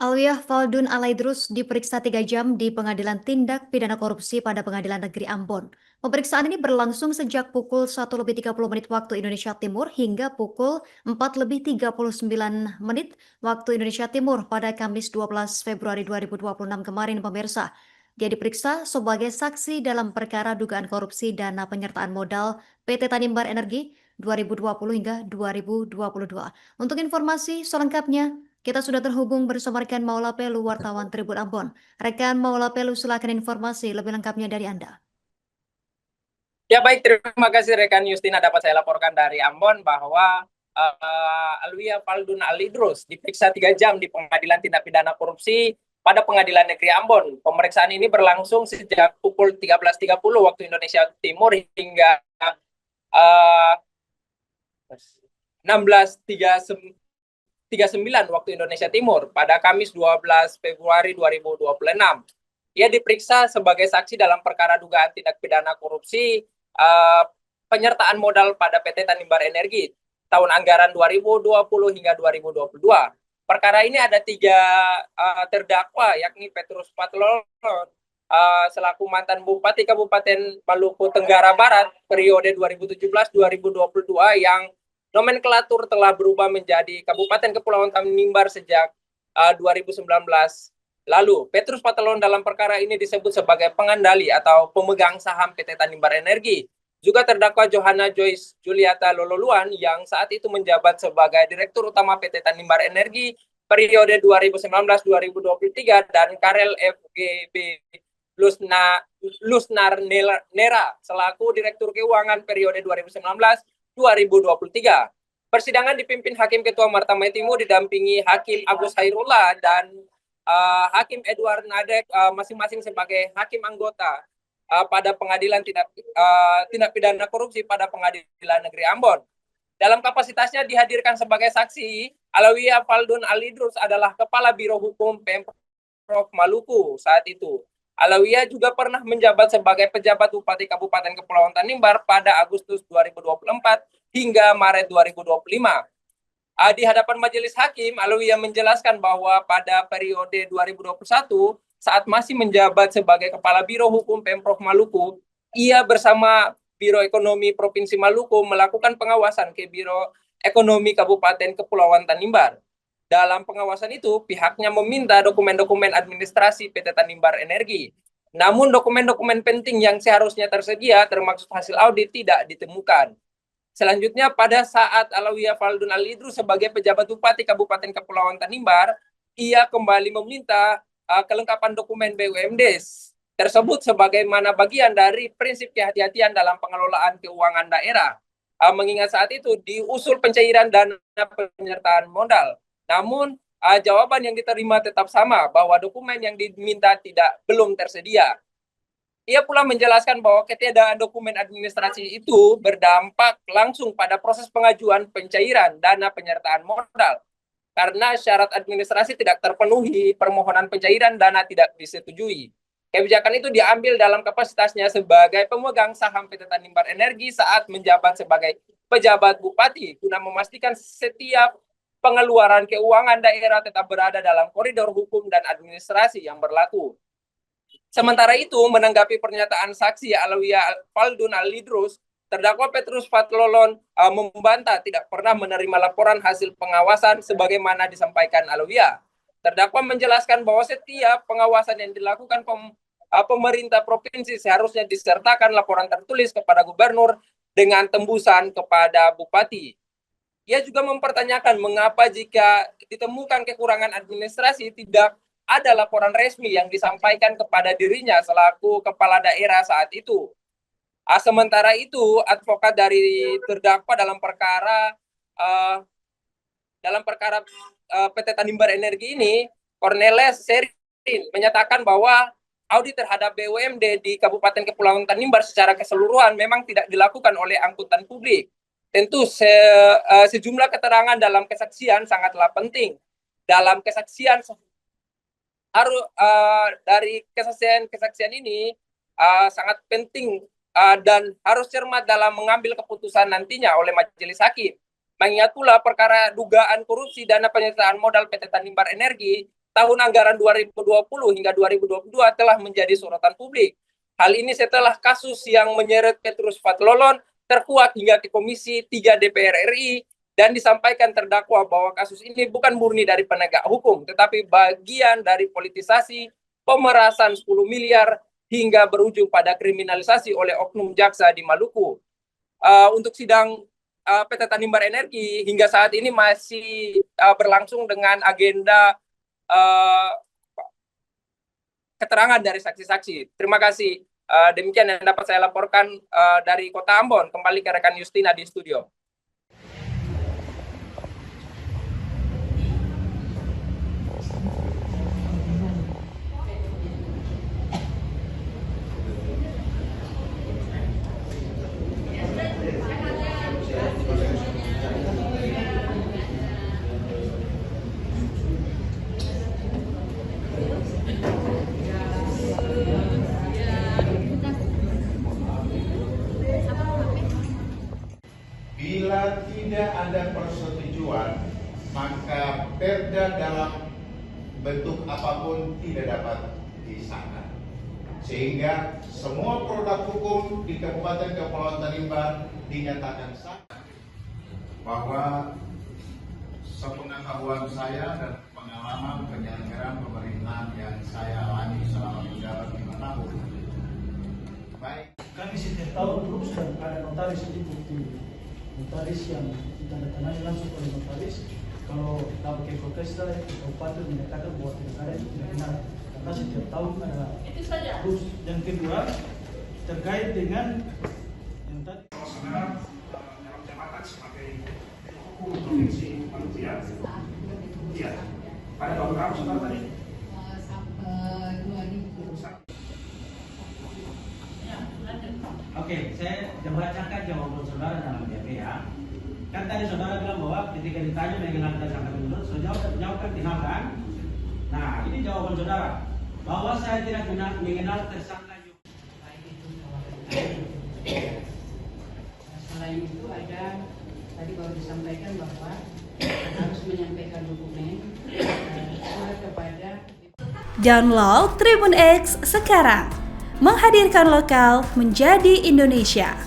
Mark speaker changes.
Speaker 1: Alwiah Faldun Alaidrus diperiksa 3 jam di Pengadilan Tindak Pidana Korupsi pada Pengadilan Negeri Ambon. Pemeriksaan ini berlangsung sejak pukul 1:30 waktu Indonesia Timur hingga pukul 4:39 waktu Indonesia Timur pada Kamis 12 Februari 2026 kemarin, pemirsa. Dia diperiksa sebagai saksi dalam perkara dugaan korupsi dana penyertaan modal PT Tanimbar Energi 2020 hingga 2022. Untuk informasi selengkapnya, kita sudah terhubung bersama rekan Maula Pelu, wartawan Tribun Ambon. Rekan Maula Pelu, silakan informasi lebih lengkapnya dari Anda.
Speaker 2: Ya baik, terima kasih rekan Justina. Dapat saya laporkan dari Ambon bahwa Alwia Faldun Alidrus diperiksa 3 jam di Pengadilan Tindak Pidana Korupsi pada Pengadilan Negeri Ambon. Pemeriksaan ini berlangsung sejak pukul 13.30 waktu Indonesia Timur hingga uh, 16.39 waktu Indonesia Timur pada Kamis 12 Februari 2026. Ia diperiksa sebagai saksi dalam perkara dugaan tindak pidana korupsi penyertaan modal pada PT Tanimbar Energi tahun anggaran 2020 hingga 2022. Perkara ini ada 3 terdakwa, yakni Petrus Patlon selaku mantan Bupati Kabupaten Maluku Tenggara Barat periode 2017-2022 yang nomenklatur telah berubah menjadi Kabupaten Kepulauan Tanimbar sejak 2019 lalu. Petrus Patlon dalam perkara ini disebut sebagai pengendali atau pemegang saham PT Tanimbar Energi. Juga terdakwa Johanna Joyce Juliata Lololuan yang saat itu menjabat sebagai Direktur Utama PT Tanimbar Energi periode 2019-2023 dan Karel FGB Lusnar Nera selaku Direktur Keuangan periode 2019-2023. Persidangan dipimpin Hakim Ketua Marta Maitimu didampingi Hakim Agus Hairullah dan Hakim Edward Nadek masing-masing sebagai hakim anggota pada Pengadilan Tindak Pidana Korupsi pada Pengadilan Negeri Ambon. Dalam kapasitasnya dihadirkan sebagai saksi, Alawiyah Faldun Alidrus adalah Kepala Biro Hukum Pemprov Maluku saat itu. Alawiyah juga pernah menjabat sebagai pejabat Bupati Kabupaten Kepulauan Tanimbar pada Agustus 2024 hingga Maret 2025. Di hadapan majelis hakim, Alawiyah menjelaskan bahwa pada periode 2021 saat masih menjabat sebagai Kepala Biro Hukum Pemprov Maluku, ia bersama Biro Ekonomi Provinsi Maluku melakukan pengawasan ke Biro Ekonomi Kabupaten Kepulauan Tanimbar. Dalam pengawasan itu, pihaknya meminta dokumen-dokumen administrasi PT Tanimbar Energi. Namun dokumen-dokumen penting yang seharusnya tersedia termasuk hasil audit tidak ditemukan. Selanjutnya, pada saat Alawiyah Faldun Alidrus sebagai pejabat Bupati Kabupaten Kepulauan Tanimbar, ia kembali meminta kelengkapan dokumen BUMD tersebut sebagaimana bagian dari prinsip kehati-hatian dalam pengelolaan keuangan daerah. Mengingat saat itu diusul pencairan dana penyertaan modal. Namun jawaban yang diterima tetap sama bahwa dokumen yang diminta belum tersedia. Ia pula menjelaskan bahwa ketiadaan dokumen administrasi itu berdampak langsung pada proses pengajuan pencairan dana penyertaan modal. Karena syarat administrasi tidak terpenuhi, permohonan pencairan dana tidak disetujui. Kebijakan itu diambil dalam kapasitasnya sebagai pemegang saham PT Tanimbar Energi saat menjabat sebagai pejabat bupati guna memastikan setiap pengeluaran keuangan daerah tetap berada dalam koridor hukum dan administrasi yang berlaku. Sementara itu, menanggapi pernyataan saksi Alawiyah Faldun Alidrus, terdakwa Petrus Patlon membantah tidak pernah menerima laporan hasil pengawasan sebagaimana disampaikan Alawiyah. Terdakwa menjelaskan bahwa setiap pengawasan yang dilakukan pemerintah provinsi seharusnya disertakan laporan tertulis kepada gubernur dengan tembusan kepada bupati. Ia juga mempertanyakan mengapa jika ditemukan kekurangan administrasi tidak ada laporan resmi yang disampaikan kepada dirinya selaku kepala daerah saat itu. Sementara itu, advokat dari terdakwa dalam perkara PT Tanimbar Energi ini, Cornelis Serin, menyatakan bahwa audit terhadap BUMD di Kabupaten Kepulauan Tanimbar secara keseluruhan memang tidak dilakukan oleh angkutan publik. Tentu sejumlah keterangan dalam kesaksian sangatlah penting. Dalam kesaksian harus dari kesaksian ini sangat penting dan harus cermat dalam mengambil keputusan nantinya oleh majelis hakim. Mengingat pula perkara dugaan korupsi dana penyertaan modal PT Tanimbar Energi tahun anggaran 2020 hingga 2022 telah menjadi sorotan publik. Hal ini setelah kasus yang menyeret Petrus Fathlolon terkuat hingga ke Komisi 3 DPR RI dan disampaikan terdakwa bahwa kasus ini bukan murni dari penegak hukum, tetapi bagian dari politisasi, pemerasan 10 miliar, hingga berujung pada kriminalisasi oleh oknum jaksa di Maluku. Untuk sidang PT Tanimbar Energi hingga saat ini masih berlangsung dengan agenda keterangan dari saksi-saksi. Terima kasih. Demikian yang dapat saya laporkan dari Kota Ambon. Kembali ke rekan Justina di studio.
Speaker 3: Bila tidak ada persetujuan, maka perda dalam bentuk apapun tidak dapat disahkan. Sehingga semua produk hukum di Kabupaten Kepulauan Tanimbar dinyatakan sah. Bahwa sepengetahuan saya dan pengalaman penyelenggaraan pemerintahan yang saya alami selama menjabat 5 tahun. Baik.
Speaker 4: Kami setiap tahun terus dan ada notaris, jadi bukti notaris yang ditandatangani langsung oleh notaris. Kalau dapat ke Protesta, kabupaten menyatakan bahwa tidak ada itu tidak benar, karena setiap tahun ada terus. Yang kedua terkait dengan yang tadi
Speaker 5: saudara dalam jabatan sebagai hukum provinsi Maluku ya. Iya. Pada tahun berapa saudara tadi?
Speaker 6: Sampai 2000.
Speaker 7: Oke, saya bacakan jawaban saudara dalam BAP ya. Kan tadi saudara bilang bahwa ketika ditanya mengenal tersangka menurut, saudara jawabkan kenal kan? Nah, ini jawaban saudara bahwa saya tidak mengenal tersangka.
Speaker 6: Selain itu ada tadi baru disampaikan bahwa harus menyampaikan dokumen surat kepada.
Speaker 8: Download Tribun X sekarang, menghadirkan lokal menjadi Indonesia.